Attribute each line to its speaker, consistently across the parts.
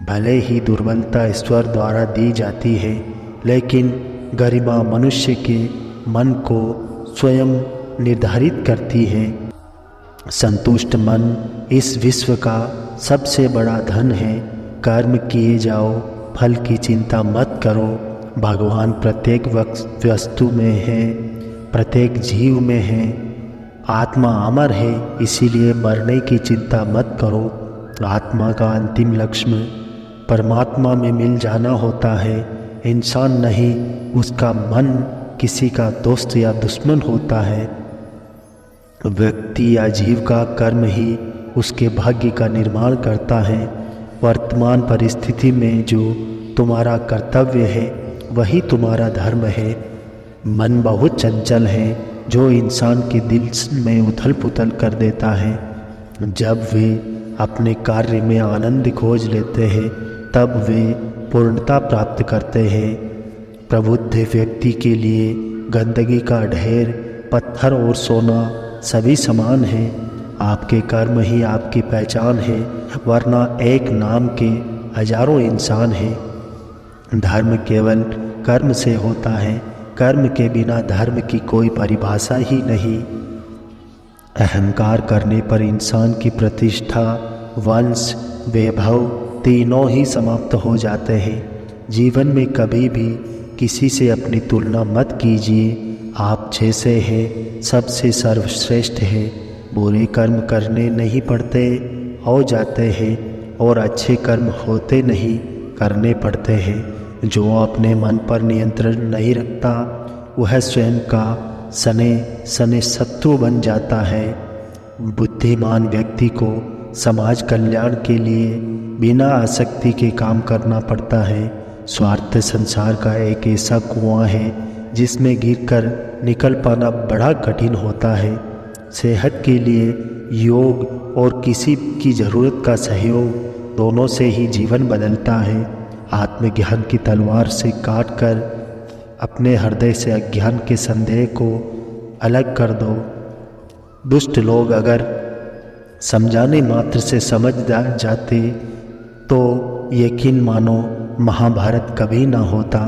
Speaker 1: भले ही दुर्बलता ईश्वर द्वारा दी जाती है, लेकिन गरिमा मनुष्य के मन को स्वयं निर्धारित करती है। संतुष्ट मन इस विश्व का सबसे बड़ा धन है। कर्म किए जाओ, फल की चिंता मत करो। भगवान प्रत्येक वस्तु में है, प्रत्येक जीव में है। आत्मा अमर है, इसीलिए मरने की चिंता मत करो। आत्मा का अंतिम लक्ष्य परमात्मा में मिल जाना होता है, इंसान नहीं। उसका मन किसी का दोस्त या दुश्मन होता है। व्यक्ति या जीव का कर्म ही उसके भाग्य का निर्माण करता है। वर्तमान परिस्थिति में जो तुम्हारा कर्तव्य है वही तुम्हारा धर्म है। मन बहुत चंचल है, जो इंसान के दिल में उथल पुथल कर देता है। जब वे अपने कार्य में आनंद खोज लेते हैं, तब वे पूर्णता प्राप्त करते हैं। प्रबुद्ध व्यक्ति के लिए गंदगी का ढेर, पत्थर और सोना सभी समान हैं। आपके कर्म ही आपकी पहचान है, वरना एक नाम के हजारों इंसान हैं। धर्म केवल कर्म से होता है, कर्म के बिना धर्म की कोई परिभाषा ही नहीं। अहंकार करने पर इंसान की प्रतिष्ठा, वंश, वैभव तीनों ही समाप्त हो जाते हैं। जीवन में कभी भी किसी से अपनी तुलना मत कीजिए। आप जैसे हैं सबसे सर्वश्रेष्ठ है। बुरे कर्म करने नहीं पड़ते, हो जाते हैं, और अच्छे कर्म होते नहीं, करने पड़ते हैं। जो अपने मन पर नियंत्रण नहीं रखता, वह स्वयं का सने सने शत्रु बन जाता है। बुद्धिमान व्यक्ति को समाज कल्याण के लिए बिना आसक्ति के काम करना पड़ता है। स्वार्थ संसार का एक ऐसा कुआं है जिसमें गिरकर निकल पाना बड़ा कठिन होता है। सेहत के लिए योग और किसी की ज़रूरत का सहयोग, दोनों से ही जीवन बदलता है। आत्मज्ञान की तलवार से काट कर अपने हृदय से अज्ञान के संदेह को अलग कर दो। दुष्ट लोग अगर समझाने मात्र से समझ जाते तो यकीन मानो महाभारत कभी ना होता।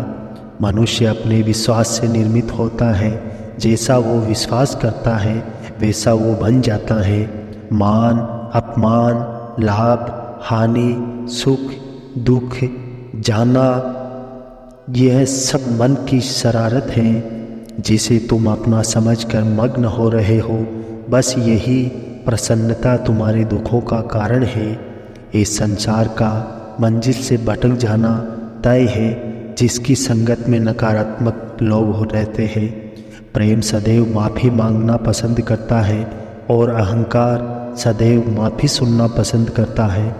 Speaker 1: मनुष्य अपने विश्वास से निर्मित होता है। जैसा वो विश्वास करता है वैसा वो बन जाता है। मान, अपमान, लाभ, हानि, सुख, दुख, जाना, यह सब मन की शरारत है जिसे तुम अपना समझकर मग्न हो रहे हो। बस यही प्रसन्नता तुम्हारे दुखों का कारण है। इस संसार का मंजिल से भटक जाना तय है। जिसकी संगत में नकारात्मक लोग रहते हैं, प्रेम सदैव माफ़ी मांगना पसंद करता है और अहंकार सदैव माफ़ी सुनना पसंद करता है।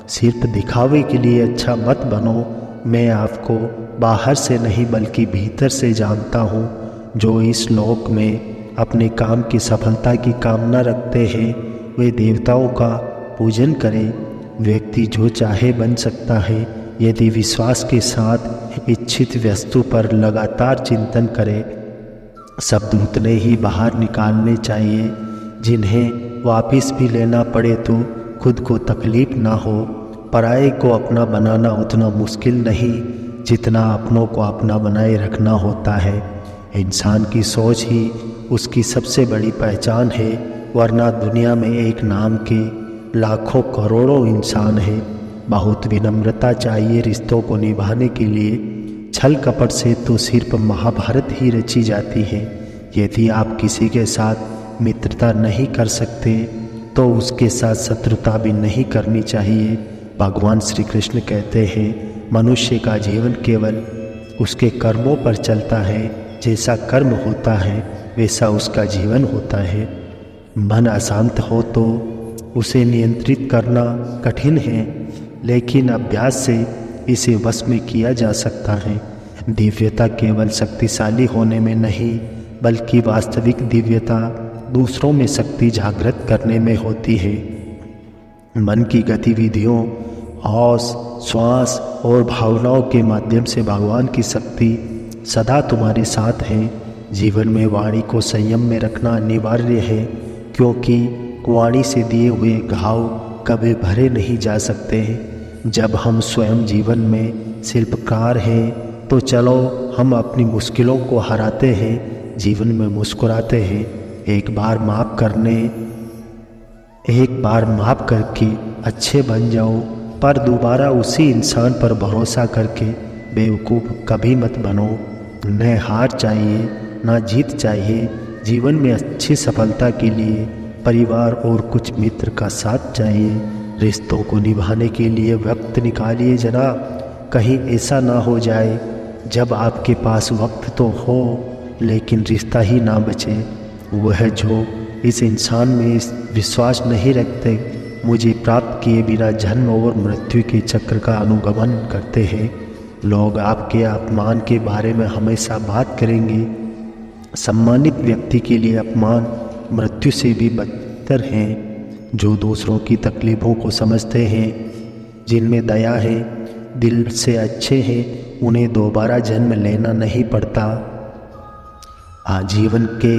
Speaker 1: सिर्फ दिखावे के लिए अच्छा मत बनो। मैं आपको बाहर से नहीं बल्कि भीतर से जानता हूँ। जो इस लोक में अपने काम की सफलता की कामना रखते हैं, वे देवताओं का पूजन करें। व्यक्ति जो चाहे बन सकता है यदि विश्वास के साथ इच्छित वस्तु पर लगातार चिंतन करे। शब्द उतने ही बाहर निकालने चाहिए जिन्हें वापस भी लेना पड़े तो खुद को तकलीफ ना हो। पराये को अपना बनाना उतना मुश्किल नहीं जितना अपनों को अपना बनाए रखना होता है। इंसान की सोच ही उसकी सबसे बड़ी पहचान है, वरना दुनिया में एक नाम के लाखों करोड़ों इंसान हैं। बहुत विनम्रता चाहिए रिश्तों को निभाने के लिए। छल कपट से तो सिर्फ महाभारत ही रची जाती है। यदि आप किसी के साथ मित्रता नहीं कर सकते तो उसके साथ शत्रुता भी नहीं करनी चाहिए। भगवान श्री कृष्ण कहते हैं, मनुष्य का जीवन केवल उसके कर्मों पर चलता है। जैसा कर्म होता है वैसा उसका जीवन होता है। मन अशांत हो तो उसे नियंत्रित करना कठिन है, लेकिन अभ्यास से इसे वश में किया जा सकता है। दिव्यता केवल शक्तिशाली होने में नहीं, बल्कि वास्तविक दिव्यता दूसरों में शक्ति जागृत करने में होती है। मन की गतिविधियों, होश, श्वास और भावनाओं के माध्यम से भगवान की शक्ति सदा तुम्हारे साथ है। जीवन में वाणी को संयम में रखना अनिवार्य है, क्योंकि वाणी से दिए हुए घाव कभी भरे नहीं जा सकते हैं। जब हम स्वयं जीवन में शिल्पकार हैं तो चलो हम अपनी मुश्किलों को हराते हैं, जीवन में मुस्कुराते हैं। एक बार माफ़ करके अच्छे बन जाओ, पर दोबारा उसी इंसान पर भरोसा करके बेवकूफ़ कभी मत बनो। न हार चाहिए ना जीत चाहिए, जीवन में अच्छी सफलता के लिए परिवार और कुछ मित्र का साथ चाहिए। रिश्तों को निभाने के लिए वक्त निकालिए जनाब, कहीं ऐसा ना हो जाए जब आपके पास वक्त तो हो लेकिन रिश्ता ही ना बचे। वह जो इस इंसान में विश्वास नहीं रखते, मुझे प्राप्त किए बिना जन्म और मृत्यु के चक्र का अनुगमन करते हैं। लोग आपके अपमान के बारे में हमेशा बात करेंगे। सम्मानित व्यक्ति के लिए अपमान मृत्यु से भी बदतर हैं। जो दूसरों की तकलीफ़ों को समझते हैं, जिनमें दया है, दिल से अच्छे हैं, उन्हें दोबारा जन्म लेना नहीं पड़ता। आजीवन के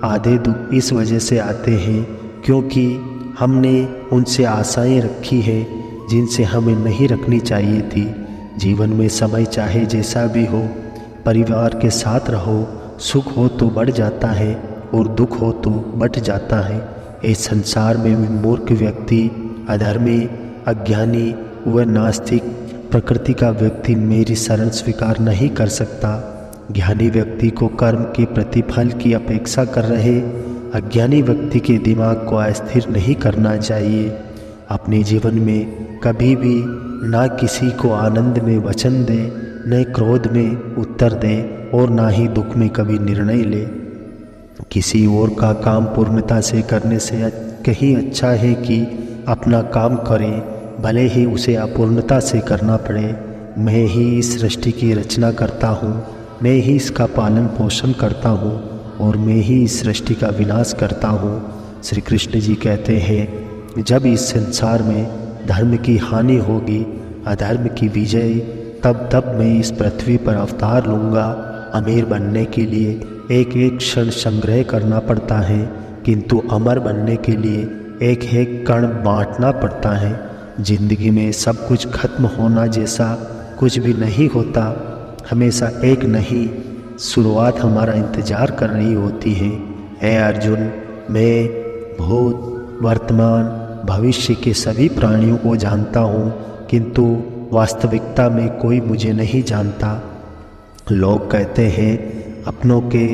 Speaker 1: आधे दुख इस वजह से आते हैं क्योंकि हमने उनसे आशाएं रखी हैं जिनसे हमें नहीं रखनी चाहिए थी। जीवन में समय चाहे जैसा भी हो, परिवार के साथ रहो। सुख हो तो बढ़ जाता है और दुख हो तो बट जाता है। इस संसार में मूर्ख व्यक्ति, अधर्मी, अज्ञानी व नास्तिक प्रकृति का व्यक्ति मेरी शरण स्वीकार नहीं कर सकता। ज्ञानी व्यक्ति को कर्म के प्रतिफल की अपेक्षा कर रहे अज्ञानी व्यक्ति के दिमाग को अस्थिर नहीं करना चाहिए। अपने जीवन में कभी भी ना किसी को आनंद में वचन दे, न क्रोध में उत्तर दे और ना ही दुख में कभी निर्णय ले। किसी और का काम पूर्णता से करने से कहीं अच्छा है कि अपना काम करें, भले ही उसे अपूर्णता से करना पड़े। मैं ही इस सृष्टि की रचना करता हूँ, मैं ही इसका पालन पोषण करता हूँ और मैं ही इस सृष्टि का विनाश करता हूँ। श्री कृष्ण जी कहते हैं, जब इस संसार में धर्म की हानि होगी, अधर्म की विजय, तब मैं इस पृथ्वी पर अवतार लूँगा। अमीर बनने के लिए एक एक क्षण संग्रह करना पड़ता है, किंतु अमर बनने के लिए एक एक कण बांटना पड़ता है। जिंदगी में सब कुछ खत्म होना जैसा कुछ भी नहीं होता। हमेशा एक नहीं शुरुआत हमारा इंतजार कर रही होती है। हे अर्जुन, मैं भूत, वर्तमान, भविष्य के सभी प्राणियों को जानता हूँ, किंतु वास्तविकता में कोई मुझे नहीं जानता। लोग कहते हैं अपनों के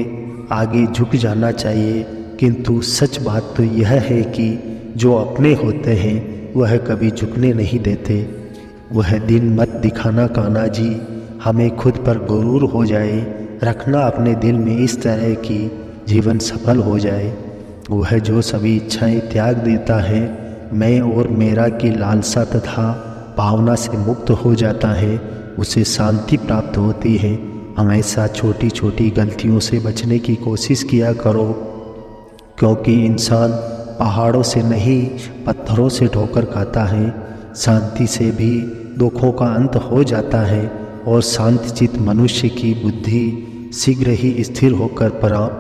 Speaker 1: आगे झुक जाना चाहिए, किंतु सच बात तो यह है कि जो अपने होते हैं वह कभी झुकने नहीं देते। वह दिन मत दिखाना कान्हा जी, हमें खुद पर गुरूर हो जाए। रखना अपने दिल में इस तरह कि जीवन सफल हो जाए। वह जो सभी इच्छाएं त्याग देता है, मैं और मेरा की लालसा तथा भावना से मुक्त हो जाता है, उसे शांति प्राप्त होती है। हमेशा छोटी छोटी गलतियों से बचने की कोशिश किया करो, क्योंकि इंसान पहाड़ों से नहीं पत्थरों से ठोकर खाता है। शांति से भी दुखों का अंत हो जाता है और शांतचित्त मनुष्य की बुद्धि शीघ्र ही स्थिर होकर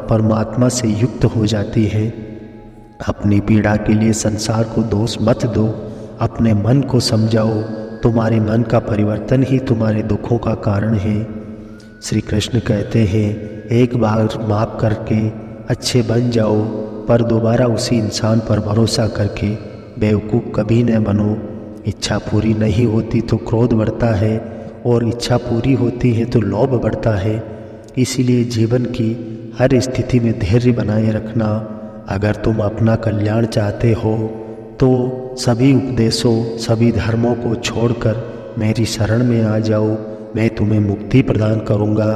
Speaker 1: परमात्मा से युक्त हो जाती है। अपनी पीड़ा के लिए संसार को दोष मत दो, अपने मन को समझाओ। तुम्हारे मन का परिवर्तन ही तुम्हारे दुखों का कारण है। श्री कृष्ण कहते हैं, एक बार माफ़ करके अच्छे बन जाओ, पर दोबारा उसी इंसान पर भरोसा करके बेवकूफ़ कभी न बनो। इच्छा पूरी नहीं होती तो क्रोध बढ़ता है और इच्छा पूरी होती है तो लोभ बढ़ता है। इसीलिए जीवन की हर स्थिति में धैर्य बनाए रखना। अगर तुम अपना कल्याण चाहते हो तो सभी उपदेशों, सभी धर्मों को छोड़कर मेरी शरण में आ जाओ। मैं तुम्हें मुक्ति प्रदान करूँगा।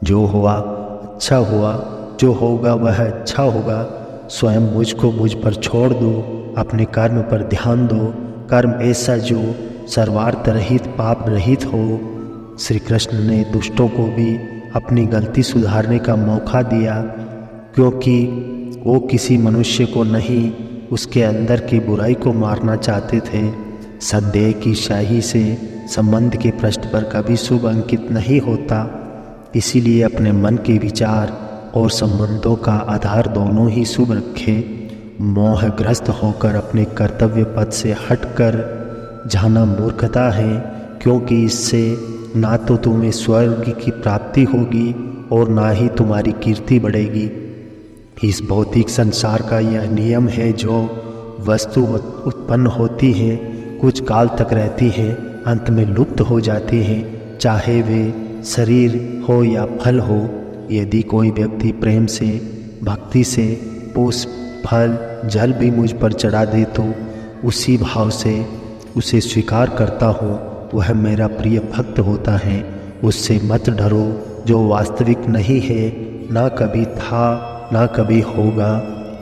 Speaker 1: जो हुआ अच्छा हुआ, जो होगा वह अच्छा होगा। स्वयं मुझको मुझ पर छोड़ दो, अपने कर्म पर ध्यान दो। कर्म ऐसा जो सर्वार्थ रहित, पाप रहित हो। श्री कृष्ण ने दुष्टों को भी अपनी गलती सुधारने का मौका दिया, क्योंकि वो किसी मनुष्य को नहीं, उसके अंदर की बुराई को मारना चाहते थे। संदेह की शाही से संबंध के पृष्ठ पर कभी शुभ अंकित नहीं होता। इसीलिए अपने मन के विचार और संबंधों का आधार दोनों ही शुभ रखें। मोहग्रस्त होकर अपने कर्तव्य पथ से हटकर जाना मूर्खता है, क्योंकि इससे ना तो तुम्हें स्वर्ग की प्राप्ति होगी और ना ही तुम्हारी कीर्ति बढ़ेगी। इस भौतिक संसार का यह नियम है, जो वस्तु उत्पन्न होती है, कुछ काल तक रहती है, अंत में लुप्त हो जाती है, चाहे वे शरीर हो या फल हो। यदि कोई व्यक्ति प्रेम से, भक्ति से पुष्प, फल, जल भी मुझ पर चढ़ा दे तो उसी भाव से उसे स्वीकार करता हो, वह मेरा प्रिय भक्त होता है। उससे मत डरो, जो वास्तविक नहीं है, ना कभी था ना कभी होगा।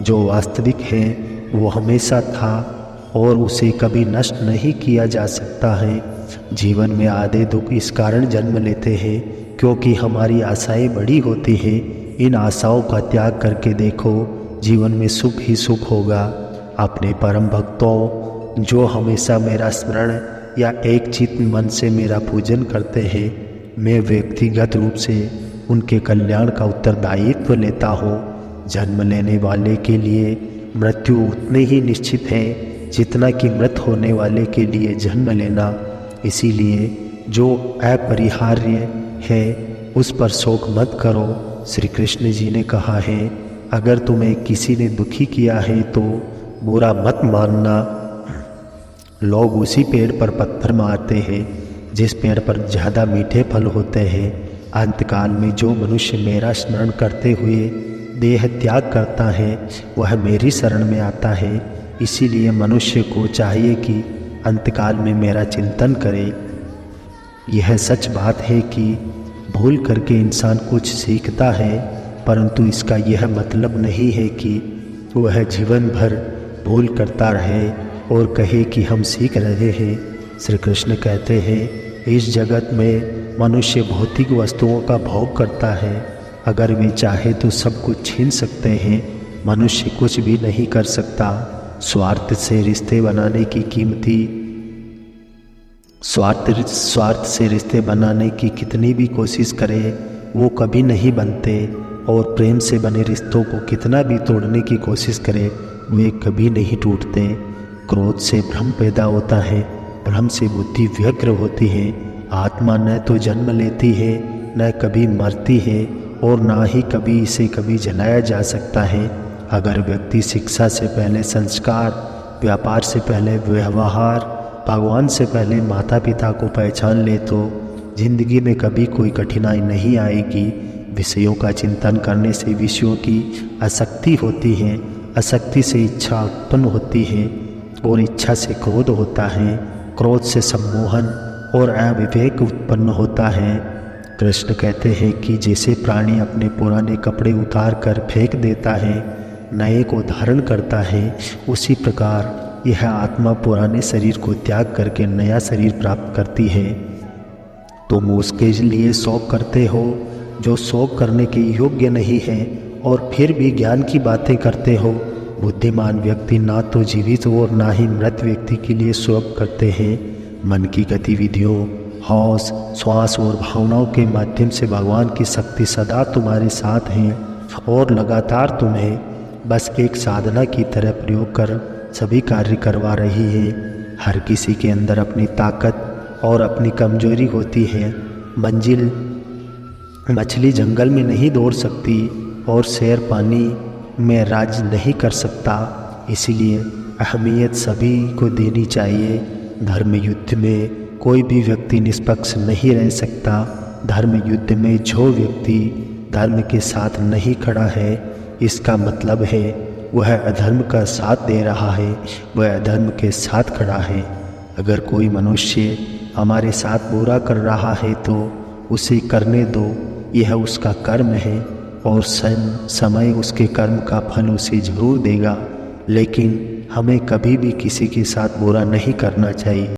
Speaker 1: जो वास्तविक है वो हमेशा था और उसे कभी नष्ट नहीं किया जा सकता है। जीवन में आधे दुख इस कारण जन्म लेते हैं क्योंकि हमारी आशाएं बड़ी होती हैं। इन आशाओं का त्याग करके देखो, जीवन में सुख ही सुख होगा। अपने परम भक्तों जो हमेशा मेरा स्मरण या एक चित्त मन से मेरा पूजन करते हैं, मैं व्यक्तिगत रूप से उनके कल्याण का उत्तरदायित्व लेता हूँ। जन्म लेने वाले के लिए मृत्यु उतने ही निश्चित है जितना कि मृत होने वाले के लिए जन्म लेना। इसीलिए जो अपरिहार्य है उस पर शोक मत करो। श्री कृष्ण जी ने कहा है, अगर तुम्हें किसी ने दुखी किया है तो बुरा मत मानना। लोग उसी पेड़ पर पत्थर मारते हैं जिस पेड़ पर ज़्यादा मीठे फल होते हैं। अंतकाल में जो मनुष्य मेरा स्मरण करते हुए देह त्याग करता है वह मेरी शरण में आता है। इसीलिए मनुष्य को चाहिए कि अंतकाल में मेरा चिंतन करे। यह सच बात है कि भूल करके इंसान कुछ सीखता है, परंतु इसका यह मतलब नहीं है कि वह जीवन भर भूल करता रहे और कहे कि हम सीख रहे हैं। श्री कृष्ण कहते हैं, इस जगत में मनुष्य भौतिक वस्तुओं का भोग करता है। अगर वे चाहे तो सब कुछ छीन सकते हैं। मनुष्य कुछ भी नहीं कर सकता। स्वार्थ से रिश्ते बनाने की कीमती स्वार्थ से रिश्ते बनाने की कितनी भी कोशिश करे वो कभी नहीं बनते, और प्रेम से बने रिश्तों को कितना भी तोड़ने की कोशिश करे वे कभी नहीं टूटते। क्रोध से भ्रम पैदा होता है, भ्रम से बुद्धि व्यग्र होती है। आत्मा न तो जन्म लेती है न कभी मरती है और ना ही कभी इसे कभी जलाया जा सकता है। अगर व्यक्ति शिक्षा से पहले संस्कार, व्यापार से पहले व्यवहार, भगवान से पहले माता पिता को पहचान ले तो जिंदगी में कभी कोई कठिनाई नहीं आएगी। विषयों का चिंतन करने से विषयों की आसक्ति होती है, आसक्ति से इच्छा उत्पन्न होती है और इच्छा से क्रोध होता है, क्रोध से सम्मोहन और अविवेक उत्पन्न होता है। कृष्ण कहते हैं कि जैसे प्राणी अपने पुराने कपड़े उतार कर फेंक देता है, नए को धारण करता है, उसी प्रकार यह आत्मा पुराने शरीर को त्याग करके नया शरीर प्राप्त करती है। तुम उसके लिए शोक करते हो जो शोक करने के योग्य नहीं है और फिर भी ज्ञान की बातें करते हो। बुद्धिमान व्यक्ति ना तो जीवित और ना ही मृत व्यक्ति के लिए शोक करते हैं। मन की गतिविधियों, होश, श्वास और भावनाओं के माध्यम से भगवान की शक्ति सदा तुम्हारे साथ है और लगातार तुम्हें बस एक साधना की तरह प्रयोग कर सभी कार्य करवा रही है। हर किसी के अंदर अपनी ताकत और अपनी कमजोरी होती है। मछली जंगल में नहीं दौड़ सकती और शेर पानी में राज नहीं कर सकता। इसीलिए अहमियत सभी को देनी चाहिए। धर्म युद्ध में कोई भी व्यक्ति निष्पक्ष नहीं रह सकता। धर्म युद्ध में जो व्यक्ति धर्म के साथ नहीं खड़ा है, इसका मतलब है वह अधर्म का साथ दे रहा है, वह अधर्म के साथ खड़ा है। अगर कोई मनुष्य हमारे साथ बुरा कर रहा है तो उसे करने दो, यह उसका कर्म है और समय उसके कर्म का फल उसे जरूर देगा। लेकिन हमें कभी भी किसी के साथ बुरा नहीं करना चाहिए।